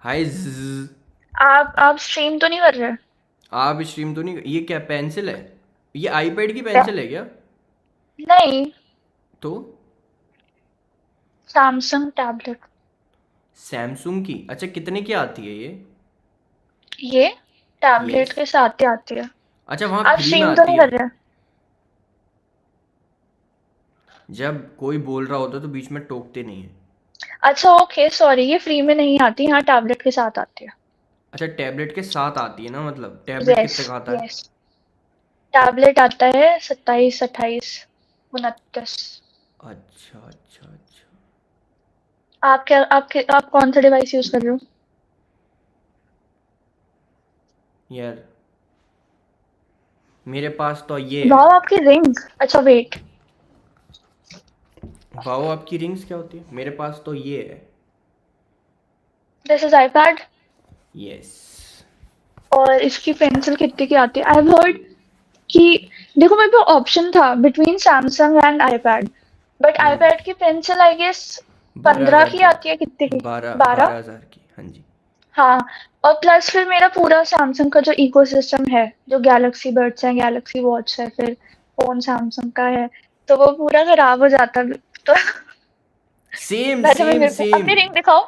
हाय ज़। आप स्ट्रीम तो नहीं कर रहे? आप स्ट्रीम तो नहीं, ये क्या पेंसिल है? ये आईपैड की पेंसिल है क्या? नहीं, तो सैमसंग टैबलेट। सैमसंग की, अच्छा कितने की आती है ये? ये यस। टैबलेट के साथ ही आती है। अच्छा वहाँ आप फ्री में स्ट्रीम तो आती नहीं है? कर रहे? जब कोई बोल रहा होता है तो बीच में टोकते नहीं है। अच्छा ओके, सॉरी, ये फ्री में नहीं आती, यहाँ टैबलेट के साथ आती है। अच्छा टैबलेट के साथ आती है ना, मतलब टैबलेट यस, कितने का आता है? यस। टैबलेट आता है 27, 28, 29। अच्छा अच्छा अच्छा। आप कौन सा डिवाइस यूज कर रहे हो? यार मेरे पास तो ये है। वाह, आपकी रिंग। अच्छा वेट। वाओ, आपकी रिंग्स क्या होती है? मेरे पास तो ये है। This is iPad. यस। और इसकी पेंसिल कितने की आती है? आई हैव हर्ड कि, देखो मेरे पास ऑप्शन था between Samsung and iPad, but iPad की पेंसिल आई गेस बारह 15 हजार की की आती है, कितने आती, की? बारह 12। बारह हजार की, हाँ जी। हाँ। और प्लस फिर मेरा पूरा सैमसंग का जो इकोसिस्टम है, जो गैलेक्सी बड्स है, गैलेक्सी वॉच है, फिर फोन सैमसंग का है, तो वो पूरा खराब हो जाता है। तो सेम वैसे भी सेम मेरे को सेम। अपनी रिंग दिखाओ।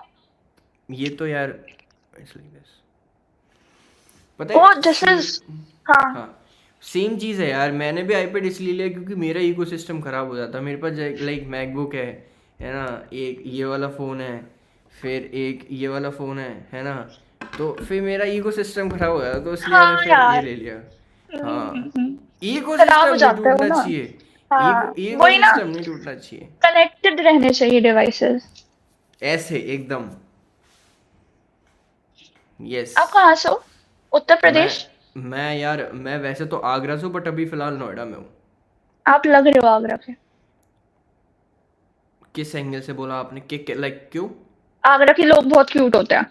ये तो यार इसलिए बस, पता ओ है दिस इज। सेम। हाँ। हाँ सेम चीज़ है यार, मैंने भी आईपैड इसलिए लिया क्योंकि मेरा इकोसिस्टम ख़राब हो जाता है। मेरे पास लाइक मैकबुक है ना, एक ये वाला फ़ोन है, फिर एक ये वाला फ़ोन है ना, तो फिर मेरा इकोसिस्टम ख़राब हो जाता, तो इसलिए मैंने हाँ फिर ये यार। ले लिया। हाँ, हम्म। खराब हो इकोसिस्टम नहीं जाता है वो टूटना ना। चाहिए। हाँ, वही ना। इकोसिस्टम नहीं टूटना चाहिए। कनेक्टेड रहने चाहिए डिवाइसेस। ऐसे एकदम। यस। आप कहाँ से हो? उत्तर मैं प्रदेश? मैं यार मैं वैसे तो आगरा से हूँ, बट अभी फ़िलहाल नोएडा में हूँ। आप लग रहे हो आगरा के। किस एंगल से बोला आपने? कि लाइक क्यों? आगरा के लोग बहुत क्यूट होते हैं।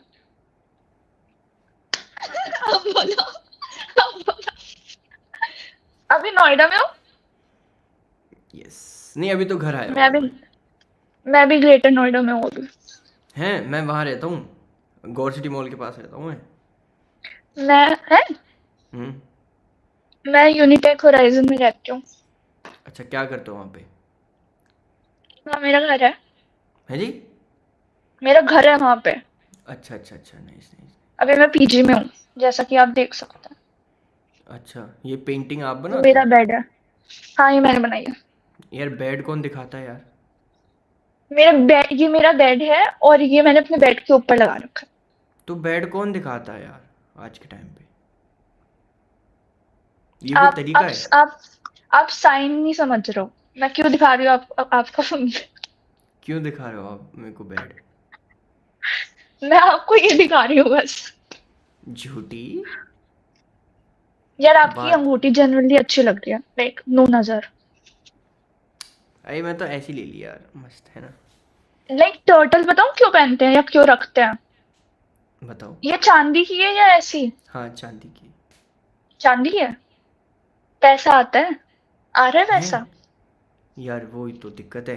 अब बोलो। अब बोलो। अभी नोएडा में हो? यस। नहीं अभी तो घर आया हूँ मैं मैं भी भाई। मैं भी ग्रेटर नोएडा में हूँ अभी। हैं, मैं वहाँ रहता हूँ, गौर सिटी मॉल के पास रहता हूँ मैं। मैं है हम्म। मैं यूनिटेक होराइजन में रहती हूँ। अच्छा क्या करते हो वहाँ पे? वहाँ मेरा घर है। है जी। मेरा घर है वहाँ पे। अच्छा अच्छा अच्छा, नाइस नाइस। अभी मैं पीजी में हूँ, जैसा कि आप देख सकते अच्छा ये पेंटिंग आप हैं। बनाते मेरा हो? बेड है। हाँ, ये मैंने बनाई है। यार बेड कौन दिखाता है यार? ये मेरा बेड है, और ये मैंने अपने बेड के ऊपर लगा रखा है। तो बेड कौन दिखाता है यार आज के टाइम पे? ये कोई आप तरीका आप है? आप आप साइन नहीं समझ रहे हो। मैं क्यों दिखा रही हूँ आपका क्यों दिखा रहे हो आप मेरे को बेड? मैं आपको ये दिखा रही हूँ बस। झूठी यार, आपकी बात। अंगूठी जनरली अच्छी लग रही है, लाइक नो नजर। अरे मैं तो ऐसी ले ली यार, मस्त है ना। लाइक टर्टल बताऊँ क्यों पहनते हैं या क्यों रखते हैं? बताओ। ये चांदी की है या ऐसी? हाँ चांदी की। चांदी की है। पैसा आता है। आ रहा है हैं पैसा। यार, वही तो दिक्कत है।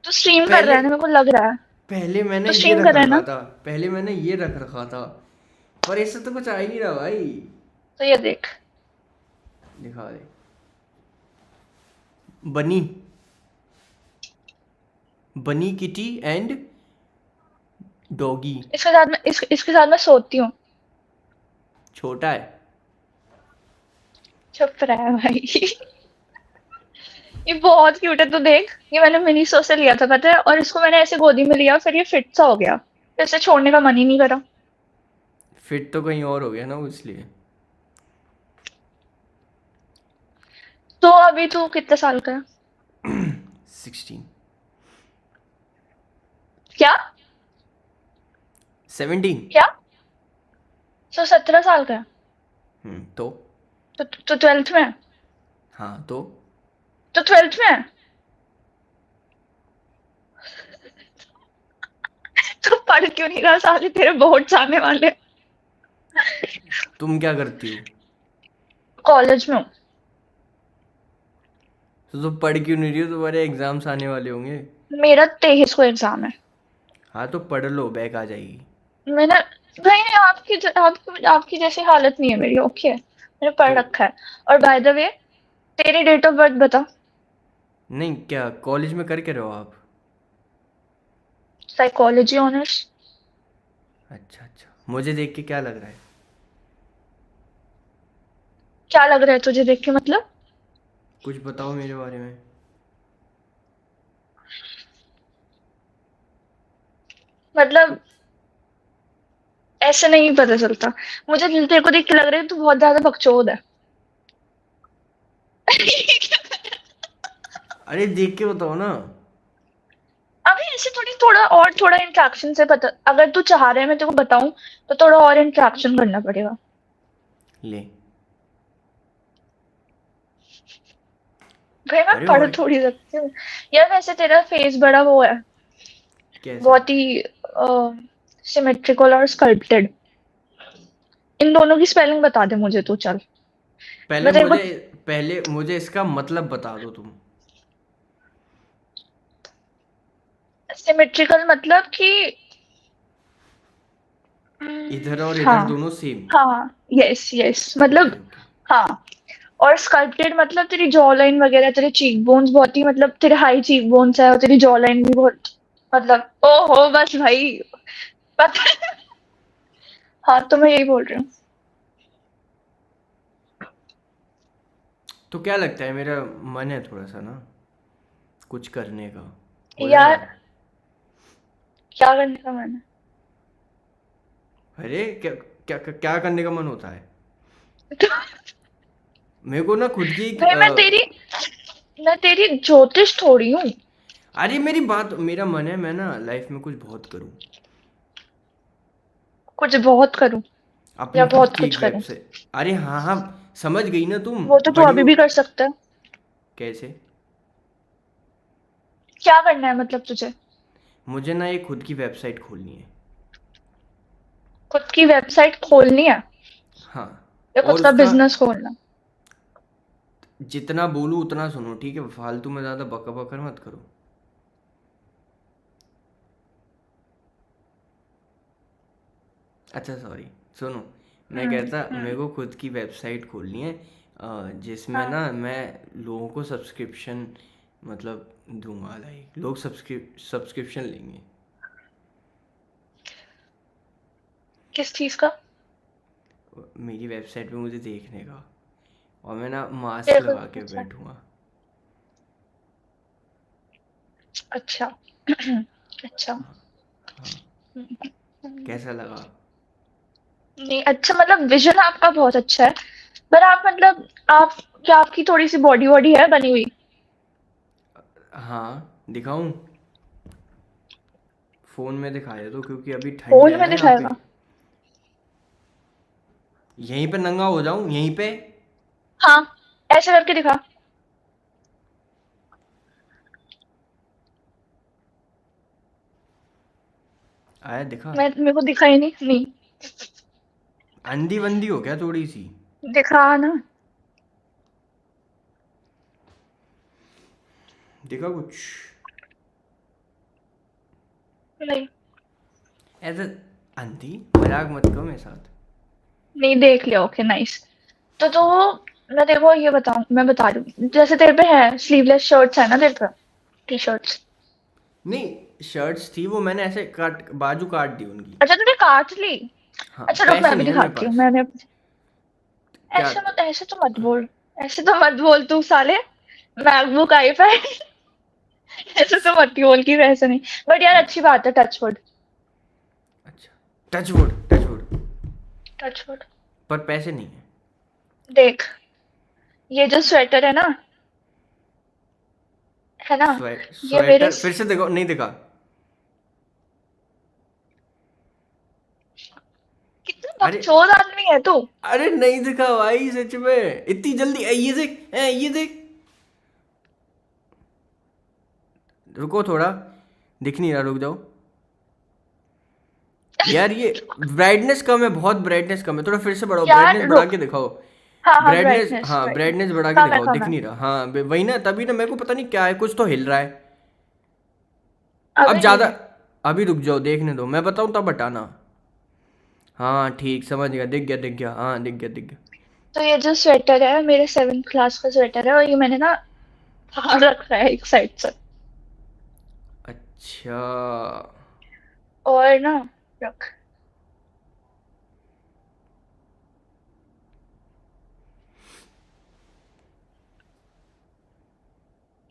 तो स्ट्रीम कर रहा पहले है ना, मेरे को लग रहा है। पहले मैंने तो ये स्ट्रीम रख कर रहा है रखा ना। था। पहले मैंने ये रख रखा था, पर इससे तो कुछ आ ही नहीं रहा भाई। तो ये देख। दिखा दे। बनी, बनी किटी एंड डॉगी। इसके साथ मैं सोती हूँ। छोटा है। चुप रहा है भाई। ये बहुत क्यूट है, तो देख, ये मैंने मिनीसो से लिया था पता है, और इसको मैंने ऐसे गोदी में लिया, फिर ये फिट सा हो गया, फिर इसे छोड़ने का मन ही नहीं करा। फिट तो कहीं और हो गया ना वो, इसलिए। तो अभी तू कितने साल का है? 16। क्या? 17। क्या? तो 17 साल का है? तो तो 12th में है? हाँ तो तो 12th में है? तो पढ़ क्यों नहीं रहा? साले तेरे बोर्ड्स आने वाले हैं। तुम क्या करती हो? कॉलेज में हूँ। तो तुम पढ़ क्यों नहीं रही हो? तुम्हारे एग्जाम्स आने वाले होंगे। मेरा 23 को एग्जाम है। हाँ तो पढ़ लो, बैक आ जाएगी। मैंने भाई आपकी जैसी हालत नहीं है मेरी, ओके, मैंने पढ़ तो रखा है। और बाय द वे, तेरी डेट ऑफ बर्थ बता। नहीं, क्या कॉलेज में कर के रहो आप? Psychology honours. अच्छा अच्छा, मुझे देख के क्या लग रहा है? क्या लग रहा है तुझे देख के, मतलब? कुछ बताओ मेरे बारे में। मतलब ऐसे नहीं पता चलता। मुझे तेरे को देख के लग रहा है तू बहुत ज्यादा बकचोद है। अरे देख के बताओ ना। अभी ऐसे थोड़ा इंटरेक्शन से पता, अगर तू चाह रहा है मैं तेरे को बताऊं तो थोड़ा और इंटरेक्शन करना पड़ेगा। ले। भाई मैं अरे पढ़ और थोड़ी सकती हूँ। यार वैसे तेरा फेस बड़ा वो है, कैसा? बहुत ही सिमेट्रिकल और स्कल्प्टेड। इन दोनों की स्पेलिंग बता दे मुझे तू, चल। पहले मैं तेरे को मुझे पहले मुझे इसका मतलब बता दो तुम। सिमेट्रिकल मतलब कि इधर और इधर हाँ, दोनों सेम। हाँ, यस यस, ओके मतलब ओके। हाँ। और स्कल्प्टेड मतलब तेरी जॉ लाइन वगैरह, तेरे चीक बोन्स बहुत ही, मतलब तेरे हाई चीक बोन्स है और तेरी जॉ लाइन भी बहुत, मतलब ओहो बस भाई, पता है। हाँ तो मैं यही बोल रही हूँ। तो क्या लगता है, मेरा मन है थोड़ा सा ना कुछ करने का, हो यार जाएगा? क्या करने का मन है? अरे क्या क्या क्या करने का मन होता है? मेरे को ना खुद की एक भाई मैं तेरी ज्योतिष थोड़ी हूँ। अरे मेरा मन है मैं ना लाइफ में कुछ बहुत करूं। कुछ बहुत करूँ अपनी या खुद बहुत की एक कुछ करूँ? वेबसाइट। अरे हाँ हाँ, समझ गई ना तुम। वो तो तू बड़ी अभी वो भी कर सकता है। कैसे? क्या करना है मतलब तुझे? मुझे ना एक खुद की वेबसाइट खोलनी है। खुद की वेबसाइट खोलनी है हाँ। या खुद और का उसका बिजनेस खोलना? जितना बोलूँ उतना सुनो, ठीक है? फालतू में ज़्यादा बकर बकर मत करो। अच्छा सॉरी, सुनो। मैं कहता मेरे हम्म। को खुद की वेबसाइट खोलनी है, जिसमें हाँ, ना मैं लोगों को सब्सक्रिप्शन मतलब दूंगा, लाइक लोग सब्सक्रिप्शन लेंगे। किस चीज का? मेरी वेबसाइट पे मुझे देखने का, और मैं ना मास्क तेरे को? लगा के अच्छा, बैठूंगा। अच्छा। अच्छा। हाँ। हम्म। कैसा लगा? नहीं, अच्छा, मतलब विजन आपका बहुत अच्छा है। पर आप मतलब आप क्या आपकी थोड़ी सी बॉडी वॉडी है बनी हुई? हाँ दिखाऊं? फ़ोन में दिखाया तो, क्योंकि अभी ठंड है फोन ना में यहाँ पे। दिखाएगा? यहीं पे नंगा हो जाऊं, यहीं पे? हाँ, ऐसे करके दिखा। आया दिखा? मेरे को दिखा ही नहीं, नहीं। अंधी बंदी हो क्या थोड़ी सी? दिखा ना। दिखा कुछ? नहीं, ऐसा अंधी मजाक मत करो मेरे साथ। नहीं देख लिया, ओके नाइस। तो मैं तेरे को ये बताऊं, मैं बता रही हूँ, जैसे तेरे पे है स्लीवलेस शर्ट्स है ना तेरे पे, टी शर्ट्स। नहीं, शर्ट्स थी वो, मैंने ऐसे काट बाजू काट दी उनकी। अच्छा तूने काट ली? हाँ, अच्छा रुक, मैं पैसे अभी नहीं है मेरे दिखाती हूँ, पास। मैंने। क्या? ऐसे तो मत बोल। ऐसे तो मत बोल तू साले, मैकबुक आईपैड। ऐसे तो मत ही बोल कि वैसे नहीं। बट यार अच्छी बात है, टचवुड। अच्छा, टचवुड टचवुड। टचवुड। पर पैसे नहीं है। देख, ये जो स्वेटर है ना, ये मेरे स्वेटर फिर से देखो, नहीं दिखा? कितना अरे बकचोद आदमी है तू। अरे नहीं दिखा भाई, सच में इतनी जल्दी? ये देख, ये देख। रुको थोड़ा, दिख नहीं रहा, रुक जाओ। यार ये ब्राइटनेस कम है, बहुत ब्राइटनेस कम है, थोड़ा फिर से बढ़ाओ, यार ब्राइटनेस बढ़ा रुक। के दिखाओ। हाँ हाँ, ब्राइटनेस, ब्राइटनेस हाँ ब्राइटनेस। ब्राइटनेस बढ़ा के कम है, दिखाओ, कम दिख है। नहीं रहा। हाँ वही ना, तभी ना मेरे को पता नहीं क्या है, कुछ तो हिल रहा है। अब अभी नहीं ज़्यादा, है। अभी रुक जाओ, देखने दो, मैं बताऊँ तब हटाना। हाँ ठीक, समझ गया, दिख गया दिख गया, हाँ दिख गया दिख गया। तो ये जो स्वेटर है मेरे 7th क्लास का स्वेटर है, और ये मैंने ना फाड़ रखा है एक साइड से। अच्छा। और ना, रख।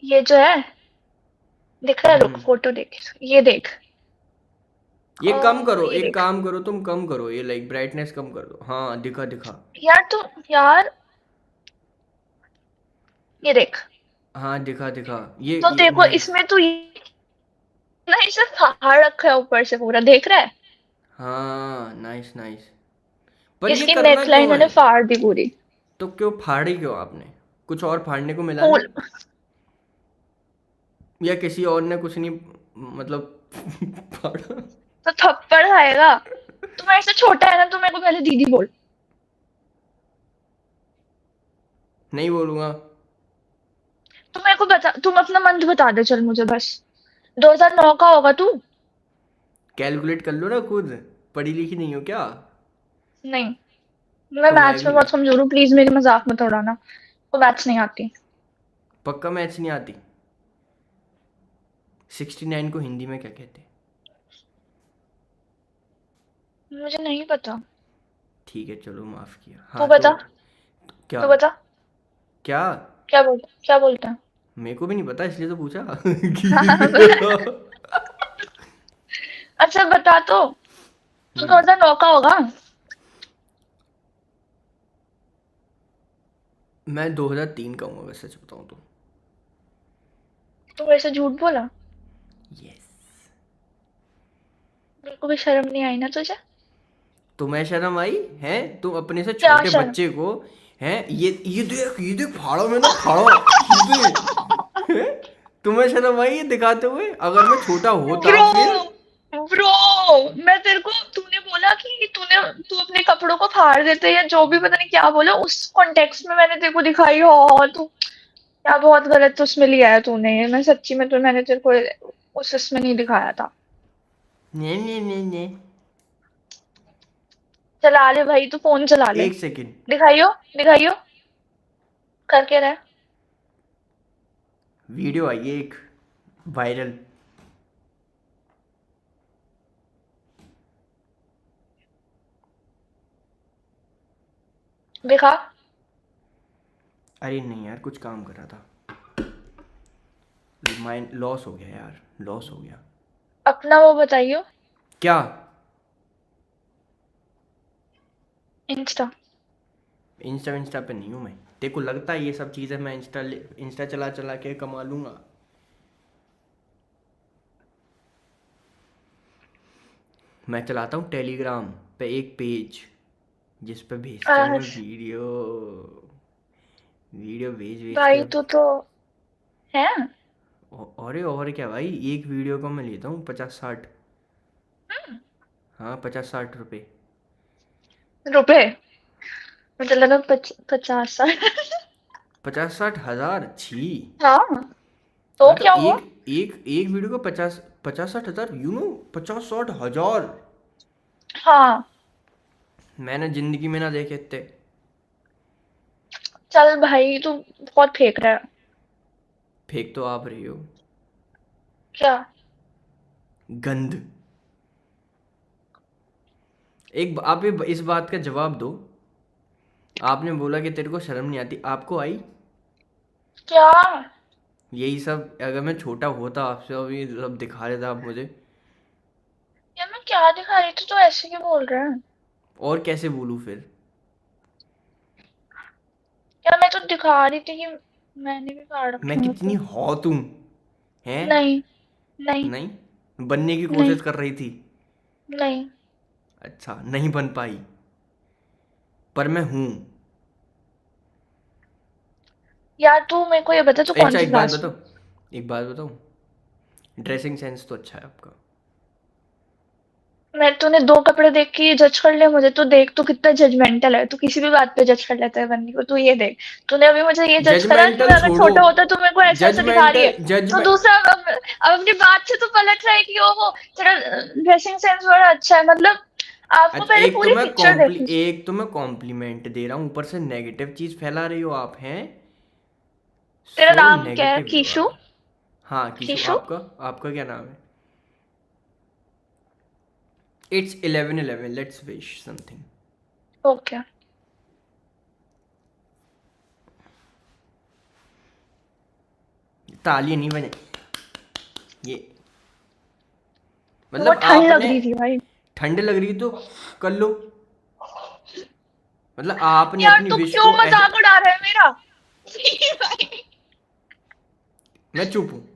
ये जो है, दिख रहा है? रुक, हम्म। फोटो देख, ये देख। ये कम करो, ये एक देख। काम करो, तुम कम करो ये, लाइक ब्राइटनेस कम कर दो, हाँ दिखा दिखा। यार तू, यार, ये देख। हाँ दिखा दिखा। तो ये देखो नाइस। इसमें तू ना इसे फाड़ रखा है ऊपर से पूरा, देख रहा है? हाँ नाइस नाइस। पर ये इसकी करना नेकलाइन क्यों है? मैंने फाड़ दी पूरी। तो क्यों फाड़ी, क्यों आपने? कुछ और फाड़ने को मिला नहीं? फूल। या किसी और ने कुछ नहीं, मतलब फाड़ा? तो थप्पड़ खाएगा। तू मेरे से छोटा है ना, तो मेरे को पहले दीदी बोल। नहीं बोलूंगा। तू मेरे को बता, तुम अपना मंथ बता दे चल मुझे बस। 2009 का होगा तू? कैलकुलेट कर लो ना खुद, पढ़ी लिखी नहीं हो क्या? नहीं, मैं तो मैं मैथ्स में भी। बहुत कमजोर हूँ, प्लीज मेरी मजाक मत उड़ाना। तो मैथ्स नहीं आती। पक्का मैथ्स नहीं आती? 69 को हिंदी में क्या कहते हैं? मुझे नहीं पता। ठीक है चलो, माफ किया। तू हाँ तो बता। क्या? तू बता। क्या? क्या बोलता है? मेरे को भी नहीं पता, इसलिए तो पूछा। अच्छा बता तो। तू हम्म। 2009 का होगा? मैं 2003 का हूँ, वैसे सच बताऊँ तो। तू मेरे से झूठ बोला? यस। बिल्कुल भी शर्म नहीं आई ना तुझे? तुम्हें शर्म आई है? तुम अपने से क्या छोटे शर्म? बच्चे को, हैं, ये देख फाड़ा, मैंने फाड़ा, ये देख, हैं? तुम्हें शर्म आई ये दिखाते हुए? अगर मैं छोटा होता ब्रो, फिर? ब्रो, मैं तेरे को, तूने बोला कि तू अपने कपड़ों को फाड़ देते या जो भी, पता नहीं क्या बोला, उस कॉन्टेक्स्ट में मैंने तेरे को दिखाई हो तू। यार बहुत गलत उसमें लिया है तूने, मैं सच्ची में, तो मैंने तेरे को उस इसमें नहीं दिखाया था। ने। चला ले भाई, तू फोन चला ले। एक सेकंड। दिखाइयो, दिखाइयो। करके रहे। वीडियो आई है एक, वायरल। दिखा। अरे नहीं यार, कुछ काम कर रहा था, माइंड लॉस हो गया यार, लॉस हो गया। अपना वो बताइयो। क्या? इंस्टा। इंस्टा इंस्टा पे नहीं हूँ मैं। तेरे को लगता है ये सब चीज़ें मैं इंस्टा चला चला के कमा लूँगा? मैं चलाता हूँ टेलीग्राम पे एक पेज, जिस पे भेजता हूँ मैं आज वीडियो, वीडियो भेज भेज के। भाई तू तो है। अरे और क्या भाई, एक वीडियो का मैं लेता हूँ 50-60। हाँ 50-60 रुपये। रुपए? मुझे लगा 50 60। 50-60 हज़ार, छी। हाँ, तो हाँ तो क्या हुआ? एक एक एक वीडियो का 50-60 हज़ार, 50-60 हज़ार। हाँ। मैंने जिंदगी में ना देखे इतने। चल भाई, तू बहुत फेंक रहा है। फेंक तो आप रही हो। क्या? गंद। आप इस बात का जवाब दो। आपने बोला कि तेरे को शर्म नहीं आती, आपको आई? क्या? यही सब, अगर मैं छोटा होता आपसे और ये सब दिखा रहे थे आप मुझे। यार मैं क्या दिखा रही थी, तू ऐसे क्यों बोल रहा है? और कैसे बोलूँ फिर? यार मैं तो दिखा रही थी कि मैंने भी फाड़ रखे मैं हैं कितनी तो। हॉट हूँ, हैं? नहीं, नहीं, नहीं बनने की नहीं, कोशिश कर रही थी? नहीं। अच्छा नहीं बन पाई, पर मैं हूँ। यार तू मेरे को ये बता, तू कौन अच्छा सी एक बात क्लास में? बताओ, एक बात बताऊँ, ड्रेसिंग सेंस तो अच्छा है आपका। मैं तूने दो कपड़े देख के ये जज कर लिया मुझे, तो देख तू कितना जजमेंटल है, तू किसी भी बात पे जज कर लेता है बंदी को। तू ये देख, तूने अभी मुझे ये जज करा कि जजमेंटल मैं अगर छोड़ो, छोटा होता तो मेरे को ऐसा ऐसा दिखा रही है। जजमेंटल तो जजमेंट दूसरा अब अपनी बात से तू पलट रहा है कि ओ तेरा ड्रेसिंग सेंस बड़ा अच्छा है, मतलब आपको अच्छा, पहले पूरी पिक्चर देखनी चाहिए। एक तो मैं कॉम्प्लीमेंट दे रहा हूँ, ऊपर से नेगेटिव चीज फैला रही हो आप हैं। तेरा सो नाम क्या है? नेगेटिव हो कीशु? आप। हाँ किशु, कीशु? आपका आपका क्या नाम है? It's 11:11, let's wish something. Okay. ताली नहीं बजे ये, वो मतलब ठंड लग आपने, रही थी भाई। ठंड लग रही तो कर लो, मतलब आपने यार अपनी तू विश क्यों को ऐसे। मजाक उड़ा रहा है मेरा? भाई। मैं चुप हूँ।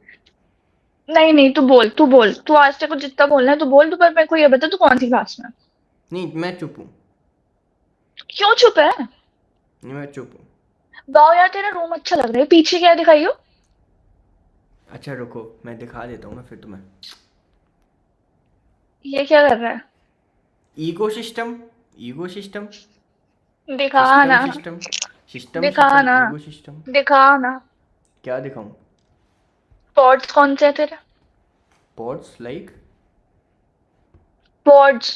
नहीं नहीं, तू बोल, तू आज तेरे को जितना बोलना है तू बोल, तू पर मेरे को ये बता तू कौन सी क्लास में है? नहीं मैं चुप हूँ। क्यों चुप है? नहीं मैं चुप हूँ। वाह यार तेरा रूम अच्छा लग रहा है, पीछे क्या दिखाइयो। अच्छा रुको, मैं दिखा देता हूँ ना फिर तुम्हें। ये क्या कर रहा है? इकोसिस्टम, इकोसिस्टम, दिखा सिस्टम ना, सिस्टम, सिस्टम दिखा सिस्टम, ना, इकोसिस्टम। दिखा ना। क्या दिखाऊं? पॉड्स कौन से है तेरे? Pods like? पॉड्स।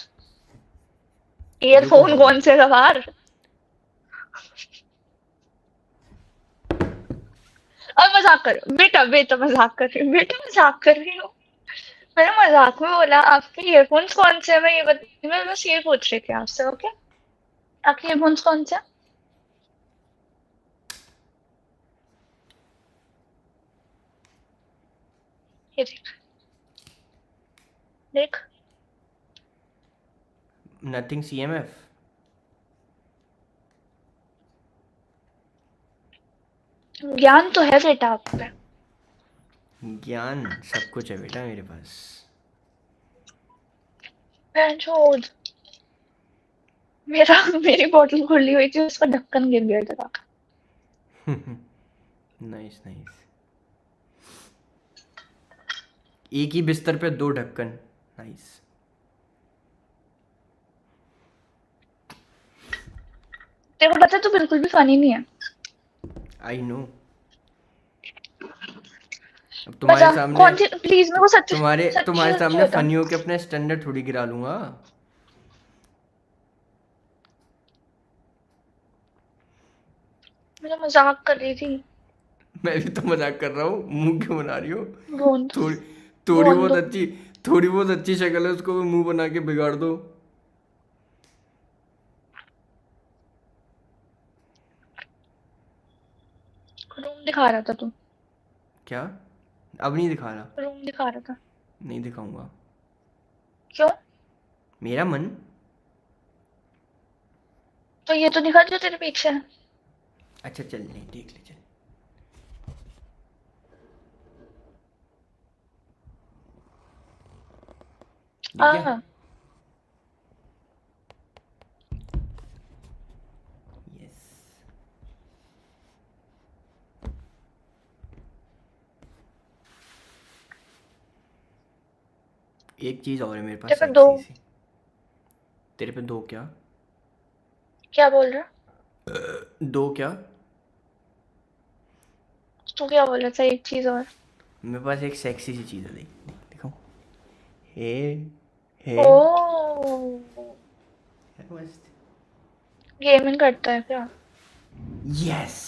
रुको ईयरफोन हाँ। कौन से है बाहर? अब मजाक कर बेटा, बेटा मजाक कर रही हूँ, बेटा मजाक कर रही हूँ। मैंने मजाक में बोला आपके ईयरफोन्स कौन से हैं, मैं बस ये पूछ रही थी आपसे। ओके, आपके ईयरफोन्स कौन से हैं? ये देख, देख। Nothing CMF. ज्ञान तो है बेटा आप पे। ज्ञान सब कुछ है बेटा मेरे पास। बेंचोद। मेरा मेरी बोतल खुली हुई थी, उसका ढक्कन गिर गया जरा। Nice nice. एक ही बिस्तर पे दो ढक्कन। नाइस। तेरे को पता है तू बिल्कुल भी फनी नहीं है। I know. अब तुम्हारे बता सामने, कौन सी, प्लीज मेरे को सच्ची तुम्हारे सच्ची तुम्हारे सच्ची सामने बता। फनी होके अपने स्टैंडर्ड थोड़ी गिरा लूंगा। मैं तो मजाक कर रही थी। मैं भी तो मजाक कर रहा हूँ, मुंह क्यों बना रही हो? बूंद। थोड़ी थोड़ी बूंद। बहुत अच्छी, थोड़ी बहुत अच्छी शक्ल है उसको भी मुंह बना के बिगाड़ दो। रूम दिखा रहा था तू। क्या? अब नहीं दिखा रहा। रूम दिखा रहा था। नहीं दिखाऊंगा। क्यों? मेरा मन। तो ये तो दिखा जो तेरे पीछे है। अच्छा चल, नहीं देख ले चल। दिख गया? आ यस। एक चीज और है मेरे पास तेरे पे दो। सेक्सी सी। तेरे पे दो क्या? क्या बोल रहा? दो क्या? तू क्या बोल रहा था, एक चीज और? मेरे पास एक सेक्सी सी चीज है, देख दिखाऊं? हे, हे, ओ, है मस्त। गेमिंग करता है क्या? यस।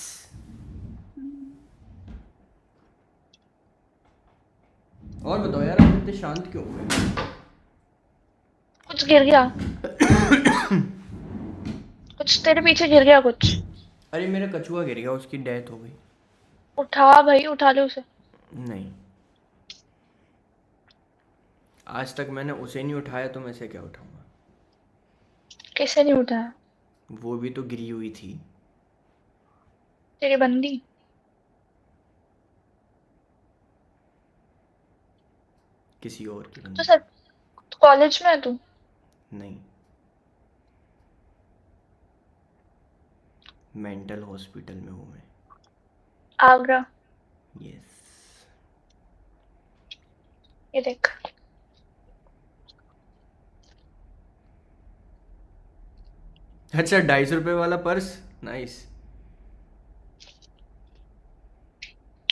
और बताओ यार, आप इतने शांत क्यों हो गए? कुछ गिर गया? कुछ तेरे पीछे गिर गया कुछ? अरे मेरा कछुआ गिर गया, उसकी डेथ हो गई। उठा भाई, उठा ले उसे। नहीं, आज तक मैंने उसे नहीं उठाया तो मैं इसे क्या उठाऊंगा? कैसे नहीं उठाया? वो भी तो गिरी हुई थी। तेरी बंदी? किसी और की तो बंदी। सर, कॉलेज में है तू? नहीं, मेंटल हॉस्पिटल में हूँ मैं। आगरा। यस। ये देख। अच्छा, 250 रुपये वाला पर्स, नाइस।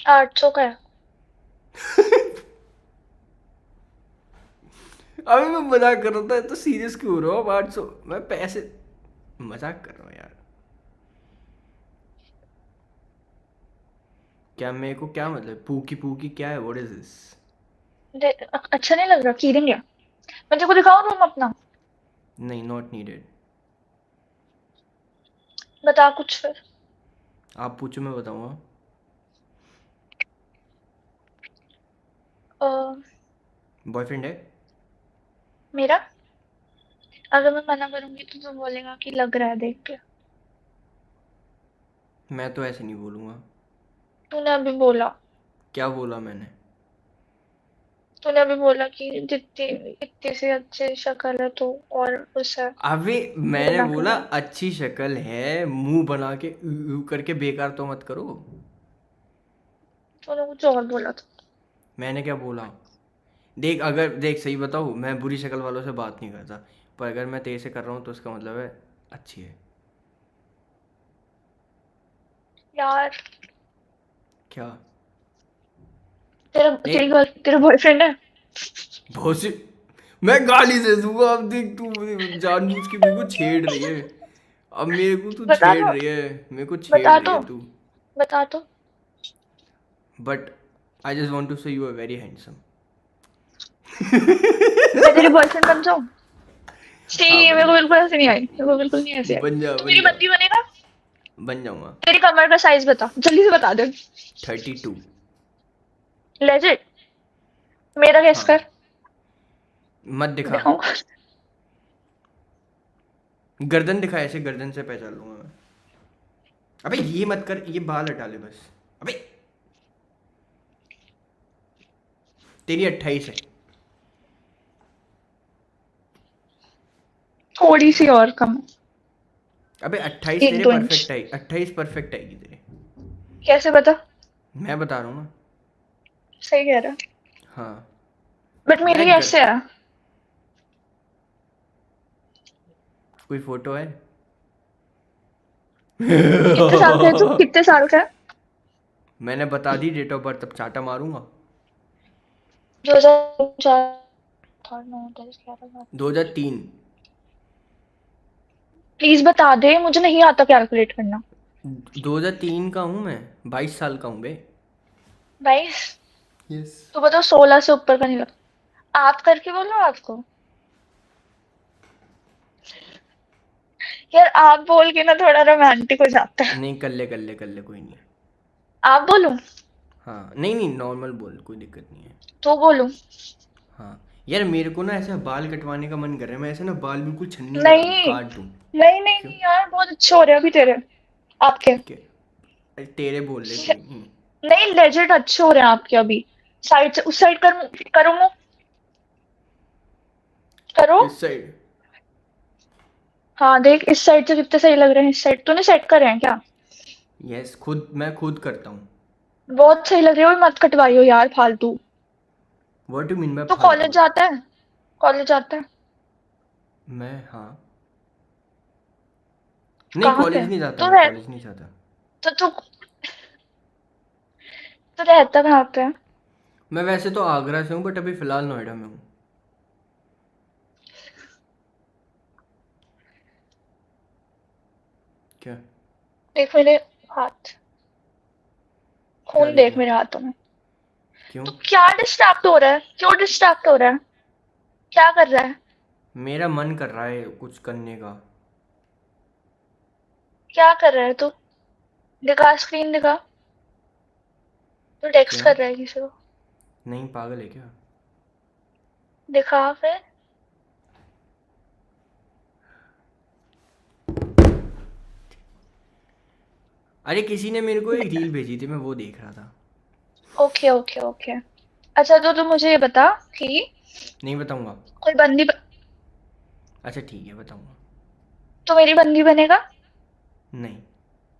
800 का है। अभी मैं मजाक कर रहा था, तो सीरियस क्यों हो रहा हो? 800? मैं पैसे मजाक कर रहा हूँ यार। क्या मेरे को क्या मतलब, पूकी पूकी क्या है? What is this? अच्छा नहीं लग रहा, कीरिंग है। मैं तेरे को दिखाऊं रूम अपना? नहीं, नॉट नीडेड। बता कुछ फिर। आप पूछो, मैं बताऊंगा। अ, बॉयफ्रेंड है? मेरा? अगर मैं मना करूंगी तो तू बोलेगा कि लग रहा है देख के। मैं तो ऐसे नहीं बोलूंगा। तूने अभी बोला। क्या बोला मैंने? तूने अभी बोला कि जितनी इतनी सी अच्छी शक्ल है तो और उसे अबे, मैंने बना के बोला बोल। अच्छी शक्ल है, मुंह बना के ऊ ऊ करके बेकार तो मत करो। तूने कुछ और बोला था। मैंने क्या बोला? देख, अगर देख सही बताऊँ, मैं बुरी शक्ल वालों से बात नहीं करता, पर अगर मैं तेरे से कर रहा हूँ तो उसका मतलब है अच्छी है। यार क्या? तेरा तेरी एक गर्ल तेरा बॉयफ्रेंड है? बहुत सी, मैं गाली दे दूंगा। अब देख, तू जानबूझ के मेरे को छेड़ रही है। अब मेरे को तू बता छेड़ तो। रही है, मेरे को छेड़ बता रही तो। है तू। बता तो। But I just want to say you are very handsome. मैं तेरी बॉयफ्रेंड बन जाऊं? सी, हाँ, मेरे बन को जा। बिल्कुल ऐसे नहीं आई, मेरे को बिल्कुल नहीं ऐसे आई। बन जा, तू बन मेरी जा। बंदी बनेगा? बन जाऊंगा। तेरी कमर का साइज बता, जल्दी से बता दे। 32। लेजिट। मेरा गेस हाँ, कर। मत दिखा। दिखाऊंगा। गर्दन दिखा, ऐसे गर्दन से पहचान लूंगा मैं। अबे ये मत कर, ये बाल हटा ले बस। अबे, तेरी 28 है। थोड़ी सी और कम। अबे 28 एक तेरे दो इंच। परफेक्ट आई, 28 परफेक्ट आएगी तेरे। कैसे बता? मैं बता रहा हूँ ना। सही कह रहा। हाँ। बट मेरी मैं गर ऐसे है। कोई फोटो है? कितने साल का है तू, कितने साल का है? मैंने बता दी डेट ऑफ बर्थ, अब चाटा मारूंगा। 2004। 2003। प्लीज बता दे, मुझे नहीं आता कैलकुलेट करना। 2003 का हूँ मैं, 22 साल का हूँ बे। 22? यस। तो बताओ 16 से ऊपर का नहीं लगता। आप करके बोलो आपको। यार आप बोल के ना थोड़ा रोमांटिक हो जाता है। नहीं, कर ले कर ले कर ले, कोई नहीं। आप बोलूं? हाँ, नहीं नहीं, नॉर्मल बोल, कोई दिक्कत नहीं है। तो बोलूं? हाँ। यार मेरे को ना ऐसे बाल कटवाने का मन कर रहा है, मैं ऐसे ना बाल बिल्कुल छन्नी करा दूँ, नहीं काट दूँ। नहीं नहीं क्यों? नहीं यार, बहुत अच्छे हो रहे हैं अभी तेरे। आपके। क्या? अरे तेरे बोल ले, कोई नहीं। नहीं लेजिट अच्छे हो रहे हैं आपके अभी। साइड से उस साइड कर। करो मुंह। करो। किस साइड? हाँ देख इस साइड से कितने सही लग रहे हैं, इस साइड तूने सेट करे हैं क्या? यस, खुद मैं खुद करता हूँ। बहुत सही लग रहे हो, मत कटवाइयो यार फालतू। व्हाट डू मीन बाय तू कॉलेज फालतू? जाता है? कॉलेज जाता है? मैं, हाँ। नहीं, कहाँ पे? कॉलेज नहीं जाता, तू मैं रह कॉलेज नहीं जाता। तो तू तू रहता कहाँ पे है? मैं वैसे तो आगरा से हूँ, बट अभी फ़िलहाल नोएडा में हूँ। क्या? देख मेरे हाथ। क्या खून देख देखूँ? मेरे हाथों में। क्यों? तू क्या डिस्ट्रैक्ट हो रहा है, क्यों डिस्ट्रैक्ट हो रहा है? क्या कर रहा है? मेरा मन कर रहा है कुछ करने का। क्या कर रहा है तू? दिखा, स्क्रीन दिखा। तू टेक्स्ट क्यों? कर रहा है किसी को? नहीं, पागल है क्या? दिखा फिर। अरे किसी ने मेरे को एक रील भेजी थी, मैं वो देख रहा था। Okay okay okay. अच्छा तो तू मुझे ये बता कि नहीं बताऊंगा। कोई बंदी अच्छा ठीक है, बताऊंगा। तो मेरी बंदी बनेगा? नहीं,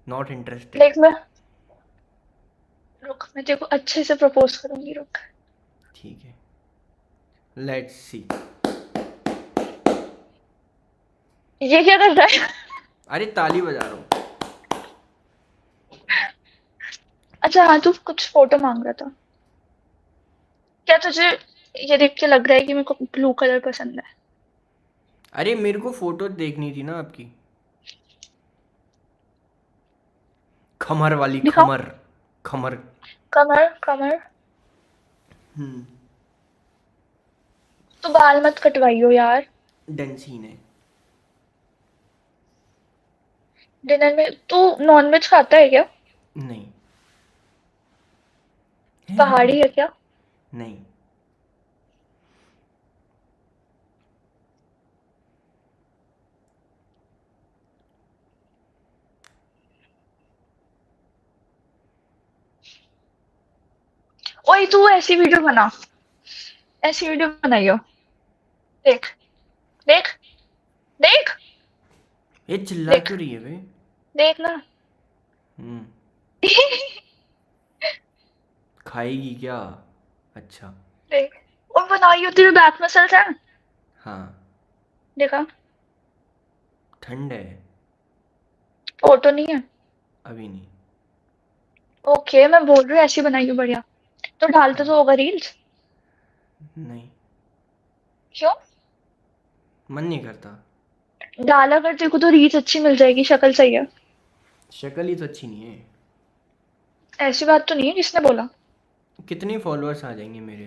नॉट इंटरेस्टेड। देख मैं रुक, मैं तेरे को अच्छे से प्रपोज करूंगी, रुक। ठीक है, लेट्स सी। ये क्या कर रहा है? अरे ताली बजा रहा हूँ। अच्छा हाँ, तू कुछ फोटो मांग रहा था। क्या तुझे ये देख के लग रहा है कि मेरे को ब्लू कलर पसंद है? अरे मेरे को फोटो देखनी थी ना आपकी, खमर वाली, दिखाओ। खमर, खमर। कमर कमर। हम्म। तो बाल मत कटवाइयो यार। डेंसिन है। डिनर में तू नॉनवेज खाता है क्या? नहीं। पहाड़ी है क्या? नहीं। ओए तू ऐसी वीडियो बना, ऐसी वीडियो बनाइयो। देख देख देख ये चिल्ला देख क्यों रही है बे? देख ना। हम्म। खाएगी क्या? अच्छा। देख। और बनाइयो, तेरे बैक मसल्स हैं। हाँ। देखा। ठंड है। फोटो नहीं है। अभी नहीं। ओके, मैं बोल रही हूँ ऐसी बनाइयो बढ़िया। तो डालते हाँ। तो होगा रील्स। नहीं, क्यों? मन नहीं करता। डाला कर, तेरे को तो रील्स अच्छी मिल जाएगी, शक्ल सही है। शक्ल ही तो अच्छी नहीं है। ऐसी बात तो नहीं है, किसने बोला? कितने फॉलोअर्स आ जाएंगे मेरे?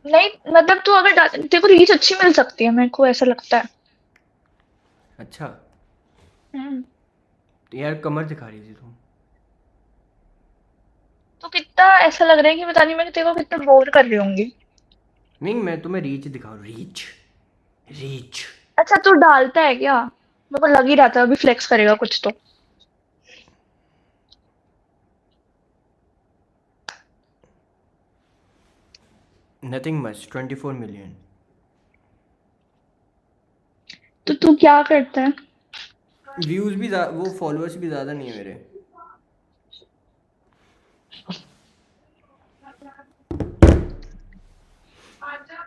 नहीं मतलब तू अगर तेरे को रीच अच्छी मिल सकती है, मेरे को ऐसा लगता है। अच्छा। हम्म। तो यार कमर दिखा रही थी तुम। तो कितना ऐसा लग रहा है कि पता नहीं मैं तेरे को कितना बोर कर रही होंगी। नहीं, मैं तुम्हें रीच दिखा, रीच, रीच। अच्छा तू डालता है क्या? मेरे को लग ही रहा था अभी फ्लेक्स करेगा कुछ तो। Nothing much, 24 million. तो तू क्या करता है? व्यूज भी वो फॉलोअर्स भी ज़्यादा नहीं है मेरे।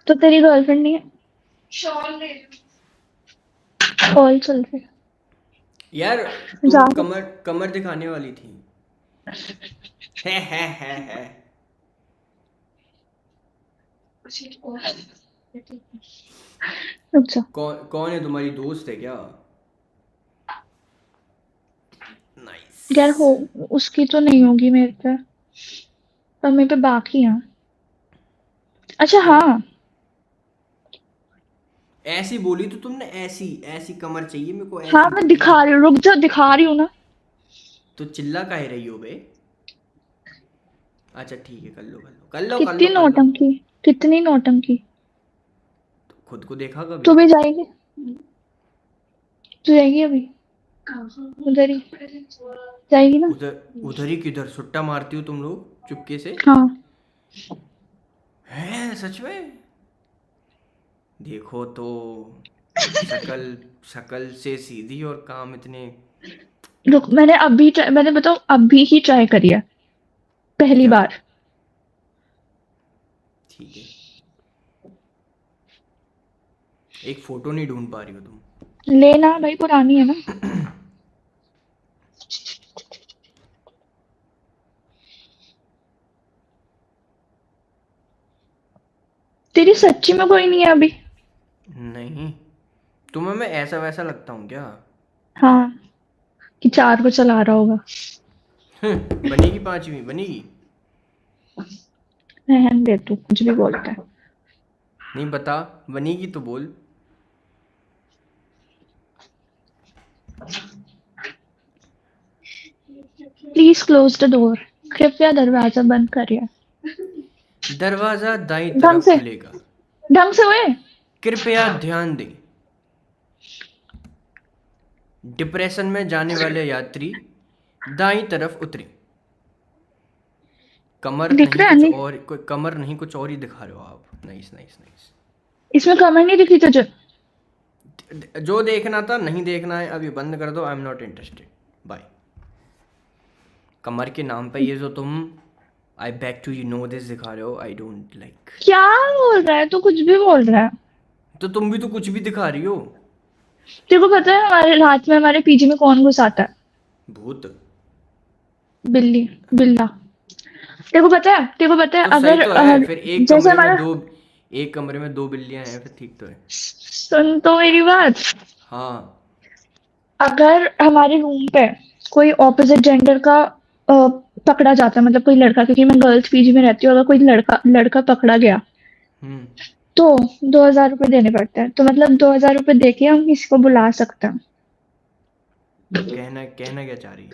तो तेरी गर्लफ्रेंड नहीं है? कॉल चल रही यार है, तुम जा। कमर कमर दिखाने वाली थी। है। रुक जा। कौन कौन है, तुम्हारी दोस्त है क्या? नाइस। यार हो, उसकी तो नहीं होगी मेरे पे, पर मेरे पे बाकी है। अच्छा तो हाँ। ऐसी बोली तो तुमने, ऐसी ऐसी कमर चाहिए मेरे को, हाँ ऐसी मैं पतली। दिखा रही हूँ, रुक जा, दिखा रही हूँ ना। तो चिल्ला काहे रही हो बे? अच्छा ठीक है, कर लो कर लो कर लो कर कितनी लो कर लो। नौटंकी, कितनी नौटंकी। तो खुद को देखा तू कभी? भी जाएगी? तू जाएगी अभी? उधर ही जाएगी ना? उधर उधर ही किधर सुट्टा मारती हो तुम लोग चुपके से? हाँ। हैं सच में? देखो तो, शकल शकल से सीधी और काम इतने। रुक, मैंने अभी मैंने बताओ अभी ही ट्राई करी है, पहली क्या? बार। ठीक है। एक फोटो नहीं ढूंढ पा रही हो तुम? लेना भाई, पुरानी है ना। तेरी सच्ची में कोई नहीं है अभी? नहीं। तुम्हें मैं ऐसा वैसा लगता हूँ क्या? हाँ, कि चार को चला रहा होगा। बनेगी, पांचवी बनेगी। रहन दे, तू कुछ भी बोलता है। नहीं बता, बनेगी तो बोल। प्लीज क्लोज द डोर, कृपया दरवाजा बंद करिए। दरवाजा दाईं ढंग तरफ से, खुलेगा। ढंग से हुए। कृपया ध्यान दें, डिप्रेशन में जाने वाले यात्री दाईं तरफ उतरें। कमर दिख नहीं रहा है कुछ नहीं? और, कोई कमर नहीं कुछ और ही दिखा रहे हो आप। Nice nice nice. इसमें कमर नहीं दिखी तुझे? जो देखना था नहीं देखना है, अभी बंद कर दो, I am not interested, bye. कमर के नाम पे ये जो तुम, I back to you know this दिखा रहे हो, आई डोंट लाइक। क्या बोल रहा है तू, कुछ भी बोल रहा है। तो तुम भी तो कुछ भी दिखा रही हो। तेरे को पता है हमारे रात में हमारे पीजी में कौन घुस आता है? भूत? बिल्ली, बिल्ला। तेरे को पता है तो सही अगर तो है फिर, जैसे हमारा, एक कमरे में दो बिल्लियां हैं, फिर ठीक तो है। सुन तो मेरी बात। हाँ। अगर हमारे रूम पे कोई ऑपोजिट जेंडर का पकड़ा जाता है, मतलब कोई लड़का, क्योंकि मैं गर्ल्स पीजी में रहती हूँ, अगर कोई लड़का लड़का पकड़ा गया हम्म। तो 2,000 रुपये देने पड़ते हैं। तो मतलब 2,000 रुपये देके हम किसी को बुला सकते हैं। कहना कहना क्या चाह रही है?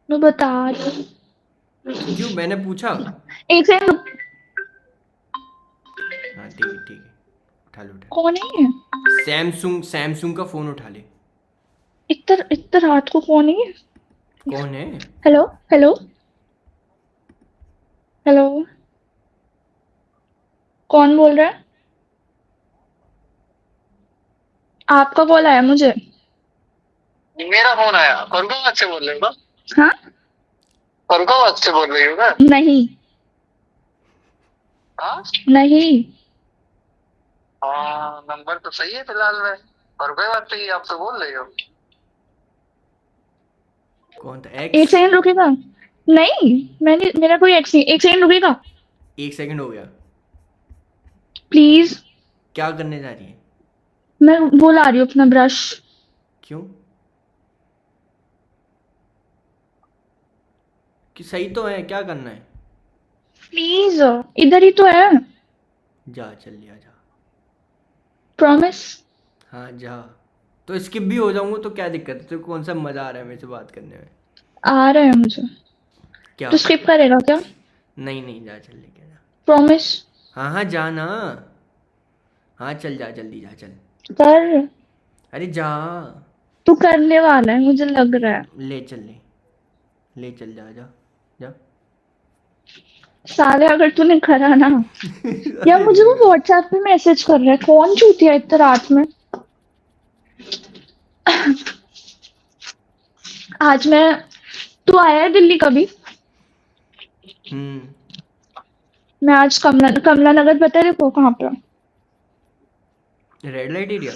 मैं बता रही हूँ। क्यों, मैंने पूछा? एक सेकंड। हाँ ठीक है ठीक है, उठा ले उठा ले। कौन है ये? सैमसंग सैमसंग का फोन उठा ले। इतना इतना रात को कौन है ये? कौन है? Hello, hello, hello. कौन बोल रहा है? आपका कॉल आया मुझे। मेरा फोन आया। फरुखाबाद से बोल रहे हो ना? हाँ। फरुखाबाद से बोल रही हो ना? नहीं, हाँ नहीं। हाँ, नंबर तो सही है फिलहाल में। फरुखाबाद से ही आप तो बोल रही हो। कौन था? एक एक्स? सेकंड रुकेगा? नहीं, मैंने, मेरा कोई एक्स नहीं। एक सेकंड रुकेगा एक सेकंड हो गया। प्लीज? क्या करने जा रही है? मैं वो ला रही हूँ अपना ब्रश। क्यों? कि सही तो है, क्या करना है? प्लीज, इधर ही तो है। जा चल लिया जा। प्रॉमिस। हाँ जा। तो स्किप भी हो जाऊंगा तो क्या दिक्कत है? तुझे कौन सा मजा आ रहा है मेरे से बात करने में? आ रहा है मुझे। क्या? तो स्किप करेगा क्या? नहीं नहीं, जा चल लेके जा। प्रॉमिस। हाँ हाँ जा ना। हाँ चल जा, जल्दी जा चल। कर। अरे जा। तू करने वाला है मुझे लग रहा है। ले चल ले। ले चल जा जा। जा। साले अगर तूने करा ना, या अरे मुझे वो नहीं। व्हाट्सएप पे मैसेज कर रहा है, कौन चूतिया इतना रात में। आज मैं, तू आया है दिल्ली कभी? हम्म। मैं आज कमला कमला नगर, पता है देखो कहाँ पे? Red light area?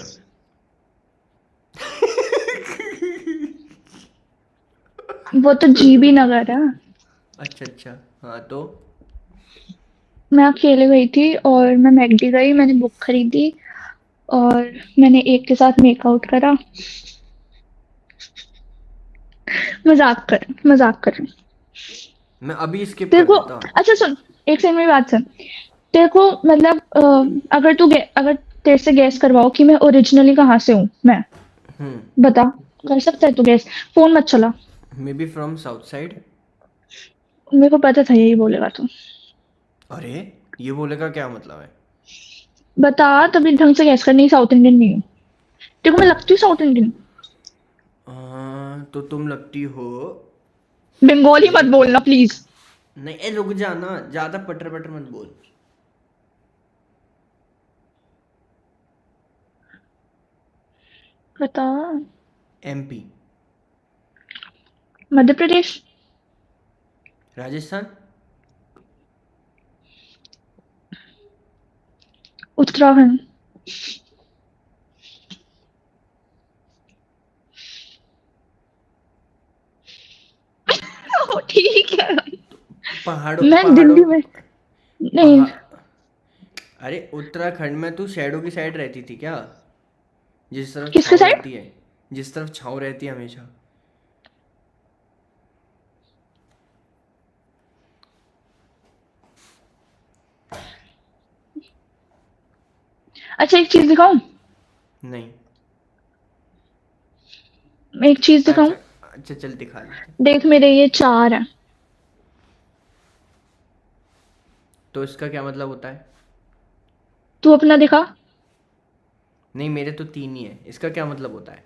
वो तो जीबी नगर है। अच्छा अच्छा। हाँ तो? मैं अकेले गई थी और मैं मैकडी गई, मैंने बुक खरीदी और मैंने एक के साथ मेकआउट करा। मजाक कर। मैं अभी स्किप तेरे कर को, देता। अच्छा सुन, एक सेकंड मेरी बात सुन। तेरे को मतलब अगर तेरे से गैस करवाओ कि मैं ओरिजिनली कहाँ से हूँ, मैं हम्म। बता। कर सकता है तू गैस? फोन मत चला। May be from south side. मेरे को पता था यही बोलेगा तू। अरे, ये बोलेगा क्या मतलब है? बता, तभी ढंग से गैस कर। नहीं, साउथ इंडियन नहीं हूँ। तेरे को मैं लगती हूँ साउथ इंडियन? तो तुम लगती हो। बंगाली मत लेकिन बोलना प्लीज। नहीं, रुक जाना, ज्यादा पटर पटर मत बोल। बता। एमपी? मध्य प्रदेश? राजस्थान? उत्तराखंड? ओ, ठीक है। पहाड़ों मैं पहाड़ों दिल्ली में नहीं। पहाड़। अरे उत्तराखंड में तू शैडो की साइड रहती थी क्या? जिस तरफ किसके छाँव साइड? रहती है। जिस तरफ छाँव रहती है हमेशा। अच्छा, एक चीज दिखाऊं? नहीं। एक चीज दिखाऊं? अच्छा अच्छा, चल दिखा ले। देख, मेरे ये 4 है। तो इसका क्या मतलब होता है? तू अपना दिखा। नहीं, मेरे तो 3 ही है, इसका क्या मतलब होता है?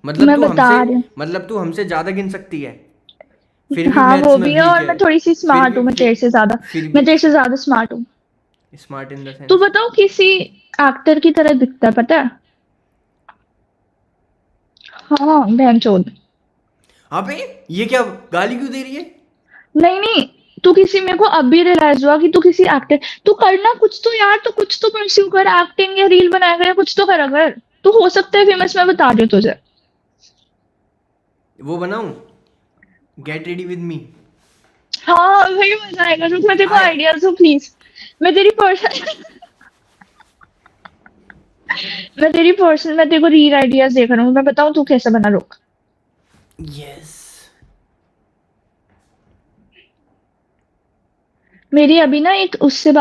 मतलब मैं तू बता हमसे रही हूँ। मतलब तू हमसे ज्यादा गिन सकती है? फिर भी हाँ, वो मैथ्स में भी है, वीक और है? मैं थोड़ी सी फिर स्मार्ट भी हूँ, मैं तेरे से ज्यादा। फिर मैं भी तेरे से ज्यादा स्मार्ट हूँ। स्मार्ट इन द तू सेंस? बताओ, किसी एक्टर की तरह दिखता है, पता है? हाँ, बहनचोद। अबे, ये क्या गाली क्यों दे रही है? नहीं नहीं, तू किसी, मेरे को अभी रियलाइज हुआ कि तू किसी एक्टर, तू करना कुछ तो यार, तू कुछ तो परस्यू कर, एक्टिंग या रील बनाया कर या कुछ तो कर अगर। तू हो सकता है फेमस, मैं बता रही हूँ तुझे। वो बनाऊं, गेट रेडी विद मी। हाँ भाई मजा आएगा। रुक मैं तेरे को आई आइडियाज दूँ प्लीज। मैं तेरी पर्सन मैं तेरे को रील आइडियाज देख रहा हूँ, मैं बताऊँ तू कैसे बना। रुक। यस। मेरी अभी ना एक उससे